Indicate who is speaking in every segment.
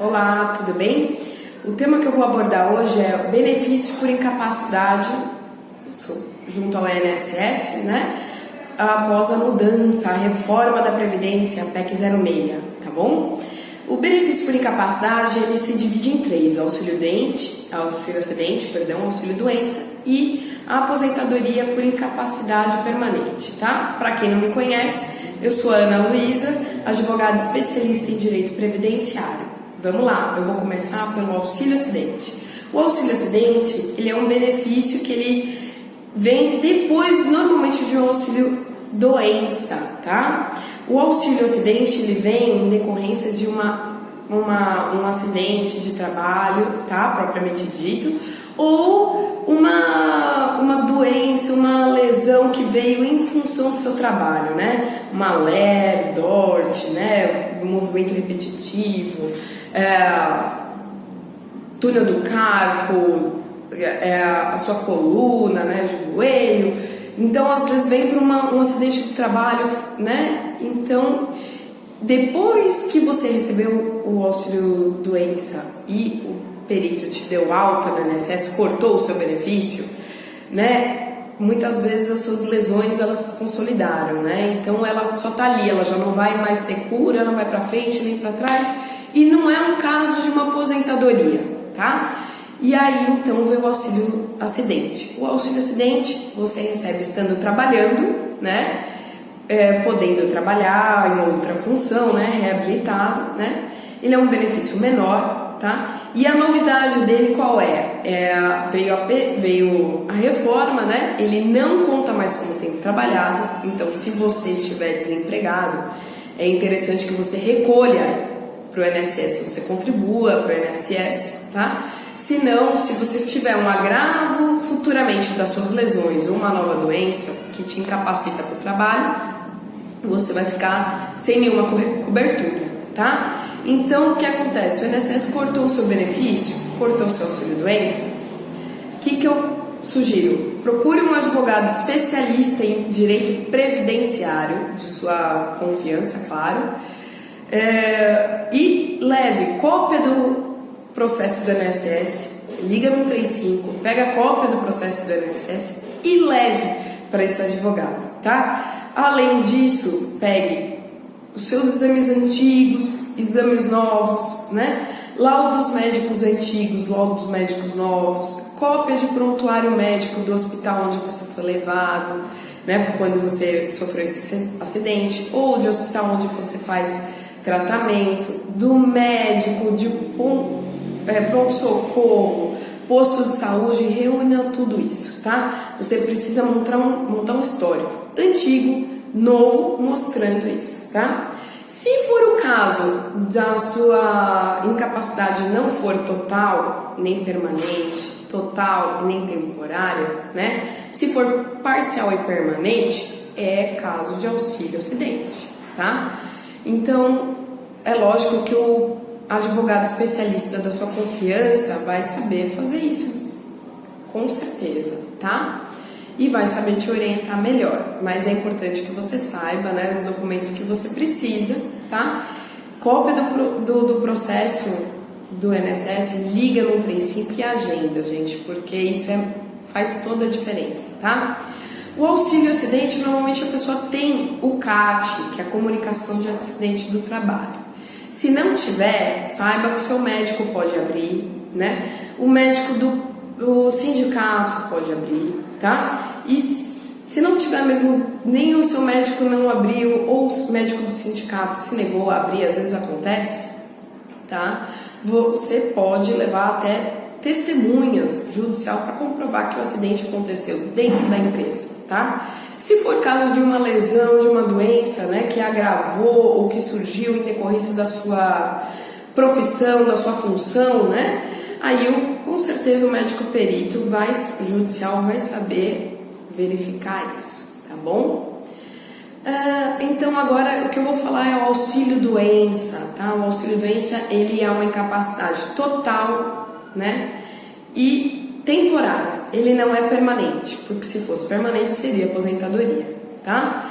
Speaker 1: Olá, tudo bem? O tema que eu vou abordar hoje é o benefício por incapacidade junto ao INSS, né? Após a mudança, a reforma da Previdência, a PEC 06, tá bom? O benefício por incapacidade, ele se divide em três: auxílio acidente, auxílio doença e a aposentadoria por incapacidade permanente, tá? Para quem não me conhece, eu sou a Ana Luísa, advogada especialista em direito previdenciário. Vamos lá, eu vou começar pelo auxílio acidente. O auxílio acidente, ele é um benefício que ele vem depois, normalmente, de um auxílio doença, tá? O auxílio acidente, ele vem em decorrência de um acidente de trabalho, tá? Propriamente dito, ou uma doença, uma lesão que veio em função do seu trabalho, né? Uma LER, DORT, né? Um movimento repetitivo, túnel do carpo, a sua coluna, né? Joelho. Então, às vezes vem para um acidente de trabalho, né? Então, depois que você recebeu o auxílio doença e o perito te deu alta no INSS, cortou o seu benefício, né? Muitas vezes as suas lesões, elas se consolidaram, né? Então ela só tá ali, ela já não vai mais ter cura, não vai para frente nem para trás, e não é um caso de uma aposentadoria, tá? E aí então vem o auxílio acidente. O auxílio acidente você recebe estando trabalhando, né? Podendo trabalhar em outra função, né? Reabilitado, né? Ele é um benefício menor, tá? E a novidade dele qual é? Veio a reforma, né? Ele não conta mais como tempo trabalhado. Então, se você estiver desempregado, é interessante que você recolha para o INSS, você contribua para o INSS, tá? Se não, se você tiver um agravo futuramente das suas lesões ou uma nova doença que te incapacita para o trabalho, você vai ficar sem nenhuma cobertura, tá? Então, o que acontece? O INSS cortou o seu benefício, cortou o seu auxílio-doença. O que eu sugiro? Procure um advogado especialista em direito previdenciário, de sua confiança, claro, e leve cópia do processo do INSS, liga no 135, pega a cópia do processo do INSS e leve para esse advogado, tá? Além disso, pegue os seus exames antigos, exames novos, né? Laudos médicos antigos, laudos médicos novos, cópias de prontuário médico do hospital onde você foi levado, né? Quando você sofreu esse acidente, ou de hospital onde você faz tratamento, do médico, de pronto-socorro, posto de saúde, reúna tudo isso, tá? Você precisa montar um histórico antigo, novo, mostrando isso, tá? Se for o caso da sua incapacidade não for total, nem permanente, total e nem temporária, né? Se for parcial e permanente, é caso de auxílio acidente, tá? Então, é lógico que o advogado especialista da sua confiança vai saber fazer isso, com certeza, tá? E vai saber te orientar melhor, mas é importante que você saiba, né, os documentos que você precisa, tá? Cópia do processo do INSS, liga no 135 e agenda, gente, porque isso faz toda a diferença, tá? O auxílio acidente, normalmente a pessoa tem o CAT, que é a comunicação de acidente do trabalho. Se não tiver, saiba que o seu médico pode abrir, né? O médico do sindicato pode abrir, tá? E se não tiver mesmo, nem o seu médico não abriu, ou o médico do sindicato se negou a abrir, às vezes acontece, tá? Você pode levar até testemunhas judicial para comprovar que o acidente aconteceu dentro da empresa, tá? Se for caso de uma lesão, de uma doença, né, que agravou ou que surgiu em decorrência da sua profissão, da sua função, né? Aí, com certeza, o médico perito judicial vai saber verificar isso, tá bom? Então, agora, o que eu vou falar é o auxílio-doença, tá? O auxílio-doença, ele é uma incapacidade total, né? E temporária. Ele não é permanente, porque se fosse permanente, seria aposentadoria, tá?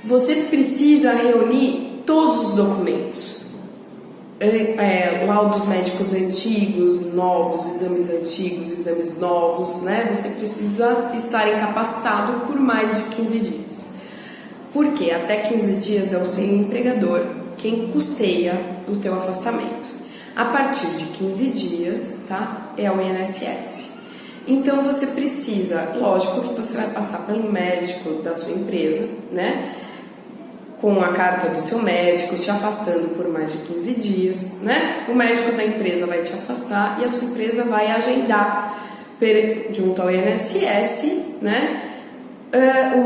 Speaker 1: Você precisa reunir todos os documentos. laudos médicos antigos, novos, exames antigos, exames novos, né? Você precisa estar incapacitado por mais de 15 dias. Por quê? Até 15 dias é o seu empregador quem custeia o teu afastamento. A partir de 15 dias, tá? É o INSS. Então você precisa, lógico que você vai passar pelo médico da sua empresa, né? Com a carta do seu médico te afastando por mais de 15 dias, né? O médico da empresa vai te afastar e a sua empresa vai agendar junto ao INSS, né?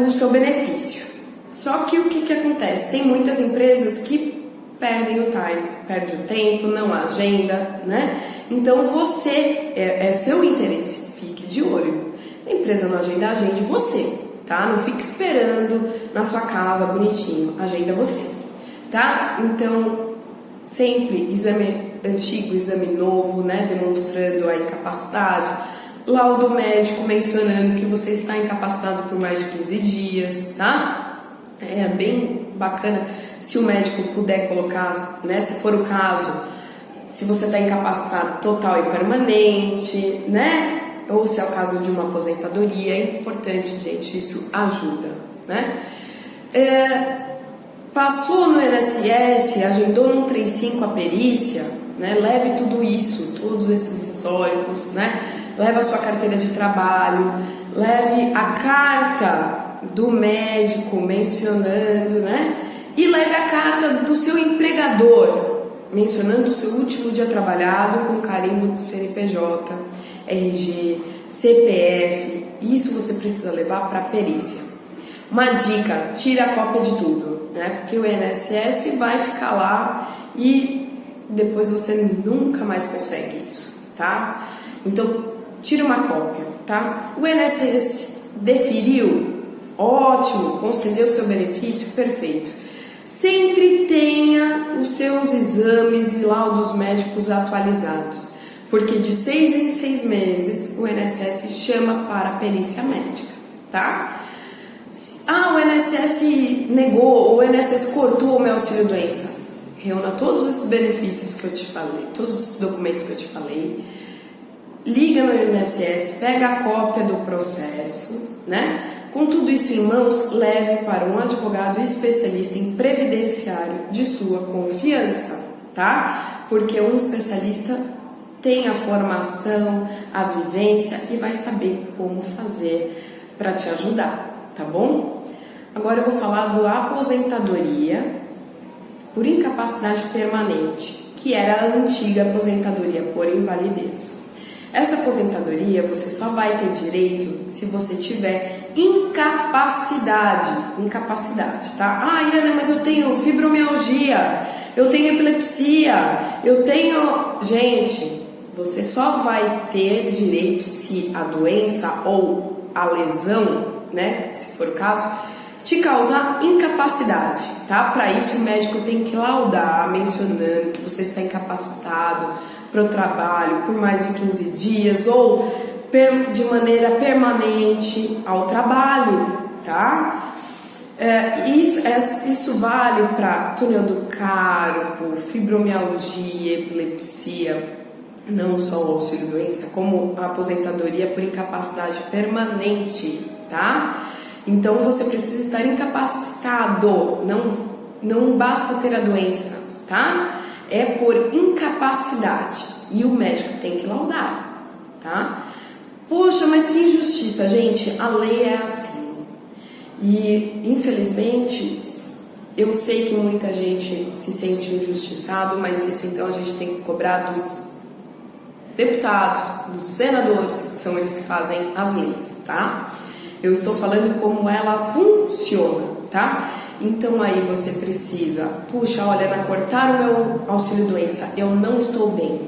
Speaker 1: O seu benefício. Só que o que acontece? Tem muitas empresas que perdem o time, perde o tempo, não há agenda, né? Então você, é seu interesse, fique de olho. A empresa não agenda, agende você, tá? Não fique esperando na sua casa bonitinho, agenda você, tá? Então, sempre exame antigo, exame novo, né? Demonstrando a incapacidade. Laudo médico mencionando que você está incapacitado por mais de 15 dias, tá? É bem bacana se o médico puder colocar, né? Se for o caso, se você está incapacitado total e permanente, né? Ou se é o caso de uma aposentadoria, é importante, gente, isso ajuda, né? Passou no INSS, agendou no 135 a perícia, né? Leve tudo isso, todos esses históricos, né? Leve a sua carteira de trabalho, leve a carta do médico mencionando, né? E leve a carta do seu empregador mencionando o seu último dia trabalhado com carimbo do CNPJ, RG, CPF. Isso você precisa levar para a perícia. Uma dica: tira a cópia de tudo, né? Porque o INSS vai ficar lá e depois você nunca mais consegue isso, tá? Então, tira uma cópia, tá? O INSS deferiu, ótimo, concedeu seu benefício, perfeito. Sempre tenha os seus exames e laudos médicos atualizados, porque de 6 em 6 meses o INSS chama para a perícia médica, tá? O INSS negou, o INSS cortou o meu auxílio-doença. Reúna todos esses benefícios que eu te falei, todos os documentos que eu te falei, liga no INSS, pega a cópia do processo, né? Com tudo isso em mãos, leve para um advogado especialista em previdenciário de sua confiança, tá? Porque um especialista tem a formação, a vivência e vai saber como fazer para te ajudar, tá bom? Agora eu vou falar da aposentadoria por incapacidade permanente, que era a antiga aposentadoria por invalidez. Essa aposentadoria você só vai ter direito se você tiver incapacidade, tá? Ana, mas eu tenho fibromialgia, eu tenho epilepsia, eu tenho... Gente, você só vai ter direito se a doença ou a lesão, né, se for o caso, te causar incapacidade, tá? Para isso o médico tem que laudar, mencionando que você está incapacitado para o trabalho por mais de 15 dias ou de maneira permanente ao trabalho, tá? Isso vale para túnel do carpo, fibromialgia, epilepsia, não só o auxílio-doença, como a aposentadoria por incapacidade permanente, tá? Então você precisa estar incapacitado, não basta ter a doença, tá? É por incapacidade e o médico tem que laudar, tá? Poxa, mas que injustiça, gente, a lei é assim. E infelizmente eu sei que muita gente se sente injustiçado, mas isso então a gente tem que cobrar dos deputados, dos senadores, que são eles que fazem as leis, tá? Eu estou falando como ela funciona, tá? Então aí você precisa, puxa, olha, cortaram o meu auxílio-doença, eu não estou bem,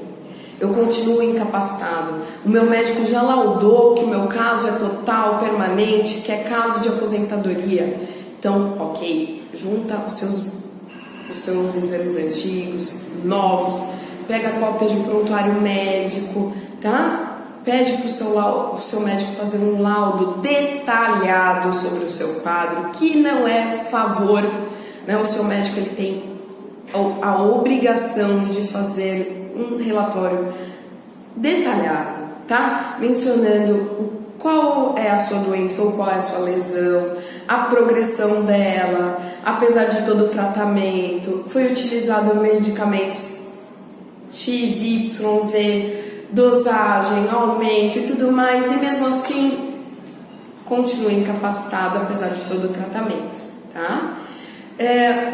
Speaker 1: eu continuo incapacitado, o meu médico já laudou que o meu caso é total, permanente, que é caso de aposentadoria. Então, ok, junta os seus exames antigos, novos, pega a cópia de prontuário médico, tá? Pede para o seu médico fazer um laudo detalhado sobre o seu quadro, que não é favor, né? O seu médico ele tem a obrigação de fazer um relatório detalhado, tá? Mencionando qual é a sua doença ou qual é a sua lesão, a progressão dela, apesar de todo o tratamento, foi utilizado medicamentos X, Y, Z, dosagem, aumento e tudo mais, e mesmo assim continua incapacitado apesar de todo o tratamento, tá?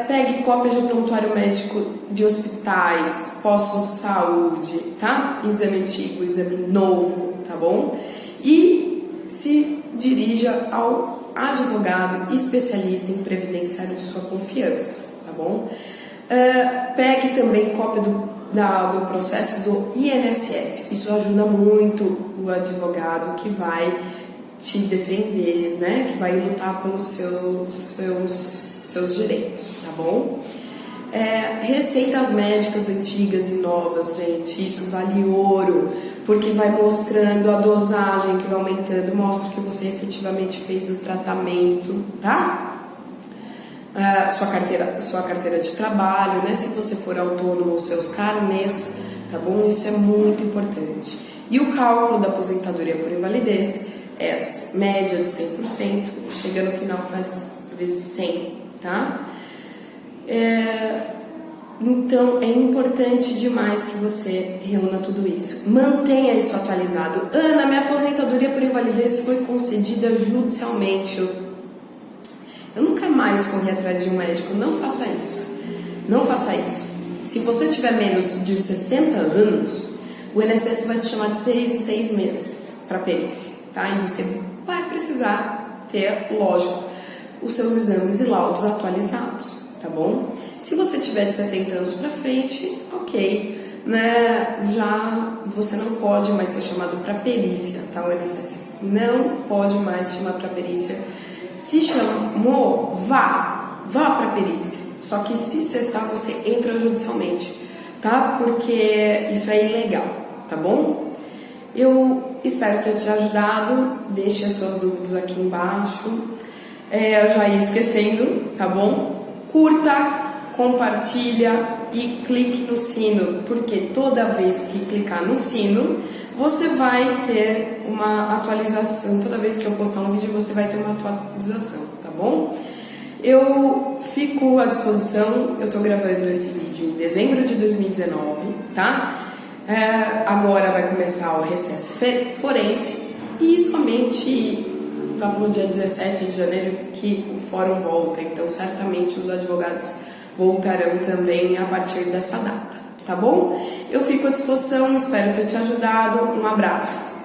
Speaker 1: Pegue cópias de prontuário médico de hospitais, postos de saúde, tá? Exame antigo, exame novo, tá bom? E se dirija ao advogado especialista em previdenciário de sua confiança, tá bom? Pegue também cópia do processo do INSS. Isso ajuda muito o advogado que vai te defender, né? Que vai lutar pelos seus direitos, tá bom? Receitas médicas antigas e novas, gente, isso vale ouro, porque vai mostrando a dosagem que vai aumentando, mostra que você efetivamente fez o tratamento, tá? Sua carteira de trabalho, né? Se você for autônomo, os seus carnês, tá bom? Isso é muito importante. E o cálculo da aposentadoria por invalidez é a média do 100%, chega no final faz vezes 100, tá? Então é importante demais que você reúna tudo isso. Mantenha isso atualizado. Ana, minha aposentadoria por invalidez foi concedida judicialmente. Eu nunca mais corri atrás de um médico. Não faça isso. Não faça isso. Se você tiver menos de 60 anos, o INSS vai te chamar de 6 em 6 meses para perícia, tá? E você vai precisar ter, lógico, os seus exames e laudos atualizados, tá bom? Se você tiver de 60 anos para frente, ok, né? Já você não pode mais ser chamado para perícia, tá? O INSS não pode mais chamar para perícia. Se chamou, vá para perícia. Só que se cessar, você entra judicialmente, tá? Porque isso é ilegal, tá bom? Eu espero ter te ajudado. Deixe as suas dúvidas aqui embaixo. Eu já ia esquecendo, tá bom? Curta, compartilha e clique no sino, porque toda vez que clicar no sino, você vai ter uma atualização. Toda vez que eu postar um vídeo, você vai ter uma atualização, tá bom? Eu fico à disposição. Eu tô gravando esse vídeo em dezembro de 2019, tá? Agora vai começar o recesso forense e somente lá no dia 17 de janeiro que o fórum volta. Então, certamente os advogados voltarão também a partir dessa data, tá bom? Eu fico à disposição, espero ter te ajudado. Um abraço.